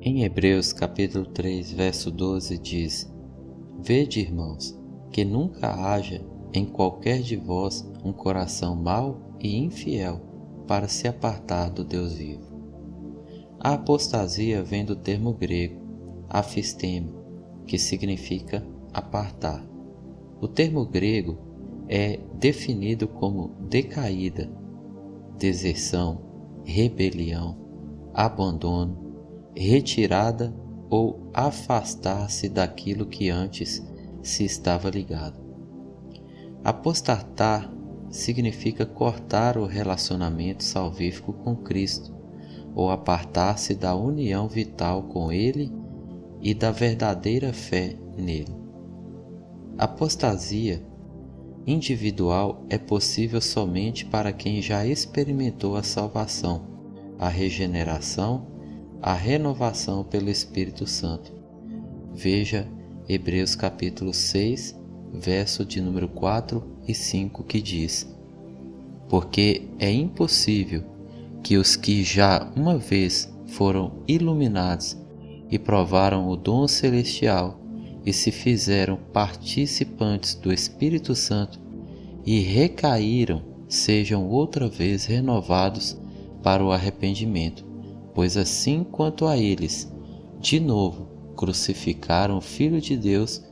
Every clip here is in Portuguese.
Em Hebreus capítulo 3, verso 12 diz: Vede, irmãos, que nunca haja em qualquer de vós um coração mau e infiel para se apartar do Deus vivo. A apostasia vem do termo grego afisteme, que significa apartar. O termo grego é definido como decaída, deserção, rebelião, abandono, retirada ou afastar-se daquilo que antes se estava ligado. Apostatar significa cortar o relacionamento salvífico com Cristo ou apartar-se da união vital com Ele e da verdadeira fé nele. Apostasia individual é possível somente para quem já experimentou a salvação, a regeneração, a renovação pelo Espírito Santo. Veja Hebreus capítulo 6, verso de número 4 e 5 que diz: Porque é impossível que os que já uma vez foram iluminados e provaram o dom celestial e se fizeram participantes do Espírito Santo e recaíram, sejam outra vez renovados para o arrependimento, pois assim quanto a eles, de novo, crucificaram o Filho de Deus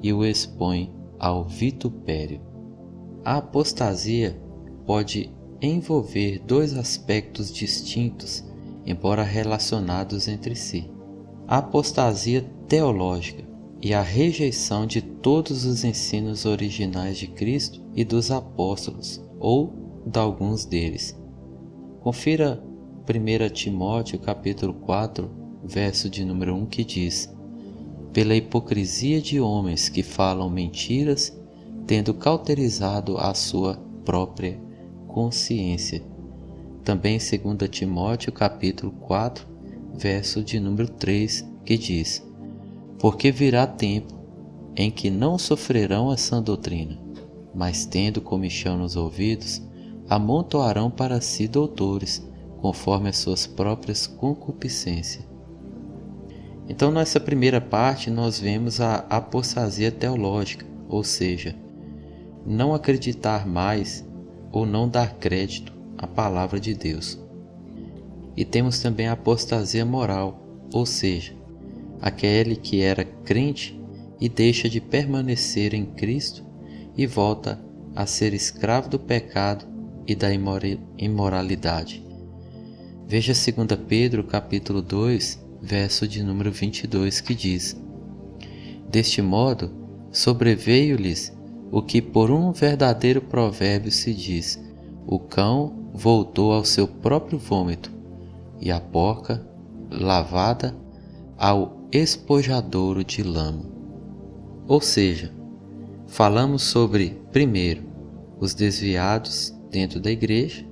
e o expõem ao vitupério. A apostasia pode envolver dois aspectos distintos, embora relacionados entre si: a apostasia teológica e a rejeição de todos os ensinos originais de Cristo e dos apóstolos, ou de alguns deles. Confira 1 Timóteo capítulo 4, verso de número 1 que diz: Pela hipocrisia de homens que falam mentiras, tendo cauterizado a sua própria consciência. Também 2 Timóteo capítulo 4, verso de número 3 que diz: Porque virá tempo em que não sofrerão a sã doutrina, mas tendo comichão nos ouvidos, amontoarão para si doutores, conforme as suas próprias concupiscências. Então, nessa primeira parte, nós vemos a apostasia teológica, ou seja, não acreditar mais ou não dar crédito à palavra de Deus. E temos também a apostasia moral, ou seja, aquele que era crente e deixa de permanecer em Cristo e volta a ser escravo do pecado e da imoralidade. Veja 2 Pedro capítulo 2, verso de número 22 que diz: Deste modo, sobreveio-lhes o que por um verdadeiro provérbio se diz: o cão voltou ao seu próprio vômito, e a porca, lavada, ao espojadouro de lama. Ou seja, falamos sobre, primeiro, os desviados dentro da igreja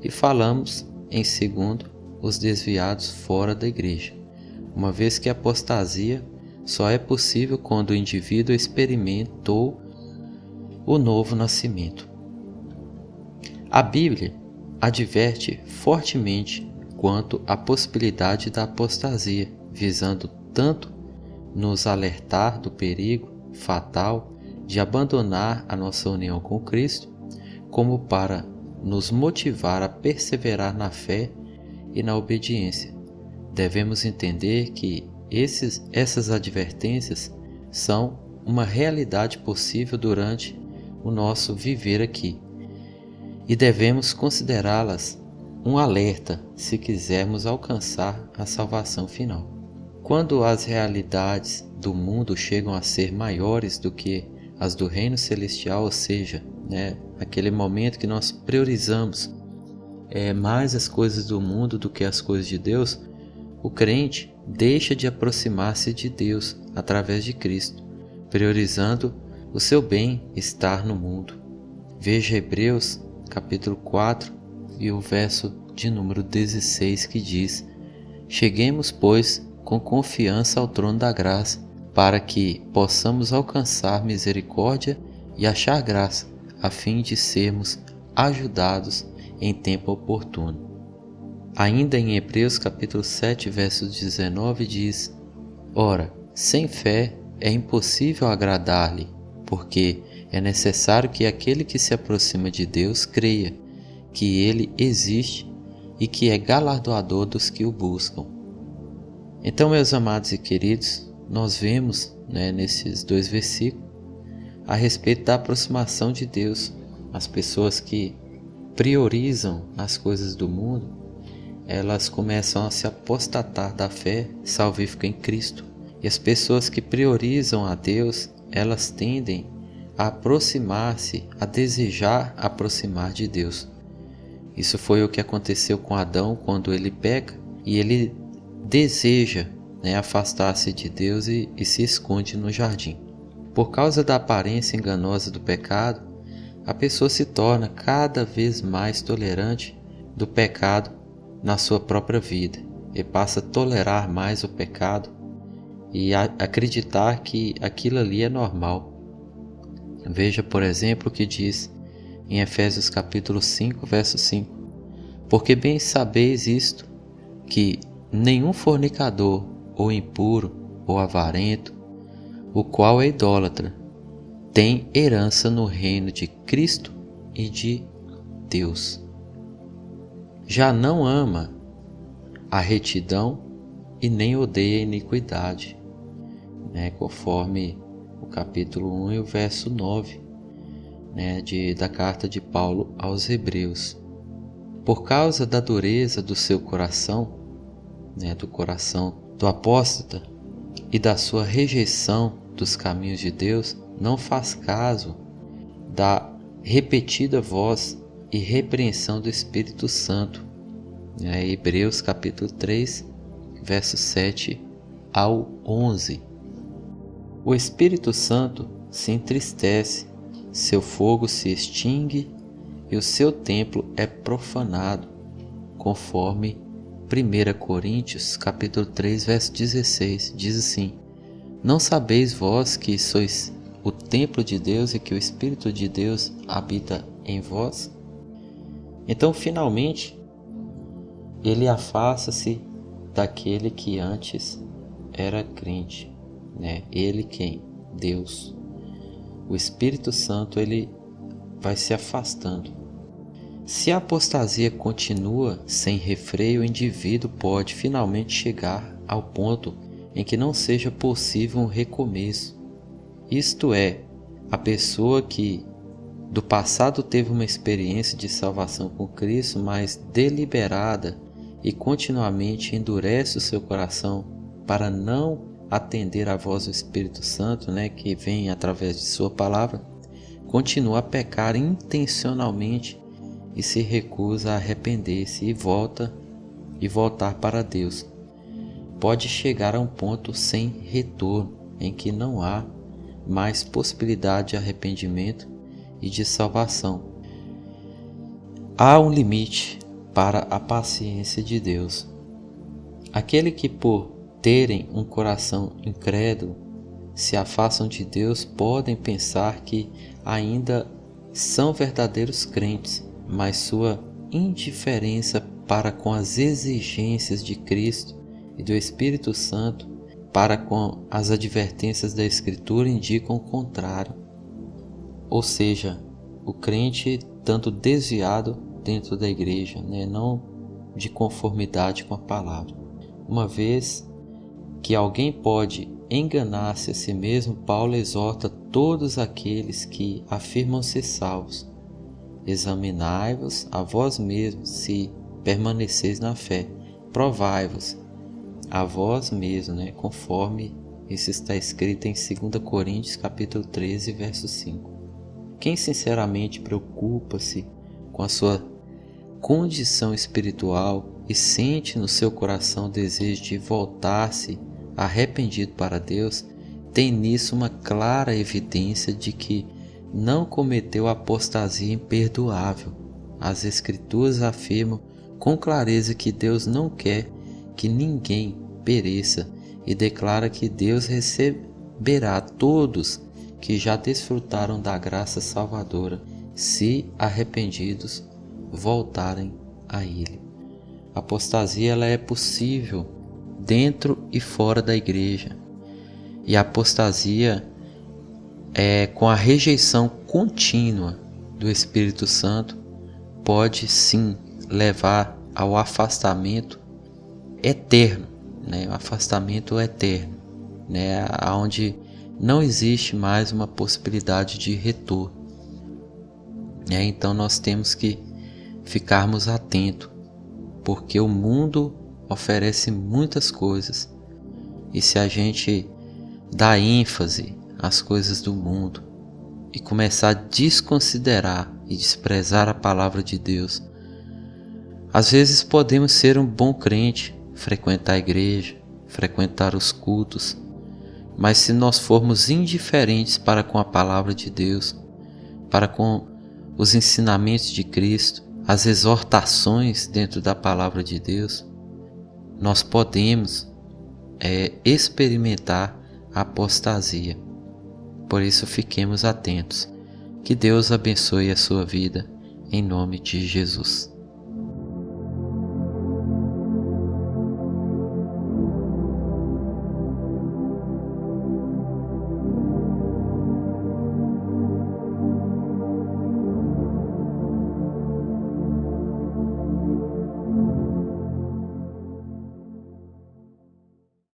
e falamos, em segundo, os desviados fora da igreja, uma vez que a apostasia só é possível quando o indivíduo experimentou o novo nascimento. A Bíblia adverte fortemente quanto à possibilidade da apostasia, visando tanto nos alertar do perigo fatal de abandonar a nossa união com Cristo, como para nos motivar a perseverar na fé e na obediência. Devemos entender que essas advertências são uma realidade possível durante o nosso viver aqui, e devemos considerá-las um alerta se quisermos alcançar a salvação final. Quando as realidades do mundo chegam a ser maiores do que as do reino celestial, ou seja, aquele momento que nós priorizamos mais as coisas do mundo do que as coisas de Deus, o crente deixa de aproximar-se de Deus através de Cristo, priorizando o seu bem-estar no mundo. Veja Hebreus capítulo 4 e o verso de número 16 que diz: Cheguemos, pois, com confiança ao trono da graça, para que possamos alcançar misericórdia e achar graça, a fim de sermos ajudados em tempo oportuno. Ainda em Hebreus capítulo 7, verso 19 diz: Ora, sem fé é impossível agradar-lhe, porque é necessário que aquele que se aproxima de Deus creia que Ele existe e que é galardoador dos que o buscam. Então, meus amados e queridos, nós vemos, nesses 2 versículos a respeito da aproximação de Deus. As pessoas que priorizam as coisas do mundo, elas começam a se apostatar da fé salvífica em Cristo. E as pessoas que priorizam a Deus, elas tendem a aproximar-se, a desejar aproximar de Deus. Isso foi o que aconteceu com Adão quando ele peca e ele deseja afastar-se de Deus e se esconde no jardim. Por causa da aparência enganosa do pecado, a pessoa se torna cada vez mais tolerante do pecado na sua própria vida e passa a tolerar mais o pecado e acreditar que aquilo ali é normal. Veja, por exemplo, o que diz em Efésios capítulo 5, verso 5. Porque bem sabeis isto, que nenhum fornicador, ou impuro, ou avarento, o qual é idólatra, tem herança no reino de Cristo e de Deus. Já não ama a retidão e nem odeia a iniquidade, conforme o capítulo 1 e o verso 9 da carta de Paulo aos Hebreus. Por causa da dureza do seu coração, do coração do apóstata, e da sua rejeição dos caminhos de Deus, não faz caso da repetida voz e repreensão do Espírito Santo. Hebreus capítulo 3, versos 7 ao 11. O Espírito Santo se entristece, seu fogo se extingue e o seu templo é profanado, conforme 1 Coríntios capítulo 3, verso 16, diz assim: Não sabeis vós que sois o templo de Deus e que o Espírito de Deus habita em vós? Então, finalmente, ele afasta-se daquele que antes era crente. Ele quem? Deus. O Espírito Santo, ele vai se afastando. Se a apostasia continua sem refreio, o indivíduo pode finalmente chegar ao ponto em que não seja possível um recomeço. Isto é, a pessoa que do passado teve uma experiência de salvação com Cristo, mas deliberada e continuamente endurece o seu coração para não atender à voz do Espírito Santo, que vem através de sua palavra, continua a pecar intencionalmente e se recusa a arrepender-se e voltar para Deus. Pode chegar a um ponto sem retorno, em que não há mais possibilidade de arrependimento e de salvação. Há um limite para a paciência de Deus. Aquele que, por terem um coração incrédulo, se afastam de Deus, podem pensar que ainda são verdadeiros crentes, mas sua indiferença para com as exigências de Cristo e do Espírito Santo, para com as advertências da Escritura, indicam o contrário. Ou seja, o crente tanto desviado dentro da igreja, não de conformidade com a palavra. Uma vez que alguém pode enganar-se a si mesmo, Paulo exorta todos aqueles que afirmam ser salvos: examinai-vos a vós mesmos se permaneceis na fé, provai-vos a vós mesmos, conforme isso está escrito em 2 Coríntios capítulo 13, verso 5. Quem sinceramente preocupa-se com a sua condição espiritual e sente no seu coração o desejo de voltar-se arrependido para Deus, tem nisso uma clara evidência de que não cometeu apostasia imperdoável. As Escrituras afirmam com clareza que Deus não quer que ninguém pereça e declara que Deus receberá todos que já desfrutaram da graça salvadora, se arrependidos voltarem a Ele. A apostasia ela é possível dentro e fora da igreja. E a apostasia com a rejeição contínua do Espírito Santo pode sim levar ao afastamento eterno, né? O afastamento eterno, né? Onde não existe mais uma possibilidade de retorno. Então nós temos que ficarmos atentos, porque o mundo oferece muitas coisas, e se a gente dá ênfase às coisas do mundo e começar a desconsiderar e desprezar a palavra de Deus, às vezes podemos ser um bom crente, frequentar a igreja, frequentar os cultos, mas se nós formos indiferentes para com a palavra de Deus, para com os ensinamentos de Cristo, as exortações dentro da palavra de Deus, nós podemos experimentar a apostasia. Por isso fiquemos atentos. Que Deus abençoe a sua vida, em nome de Jesus.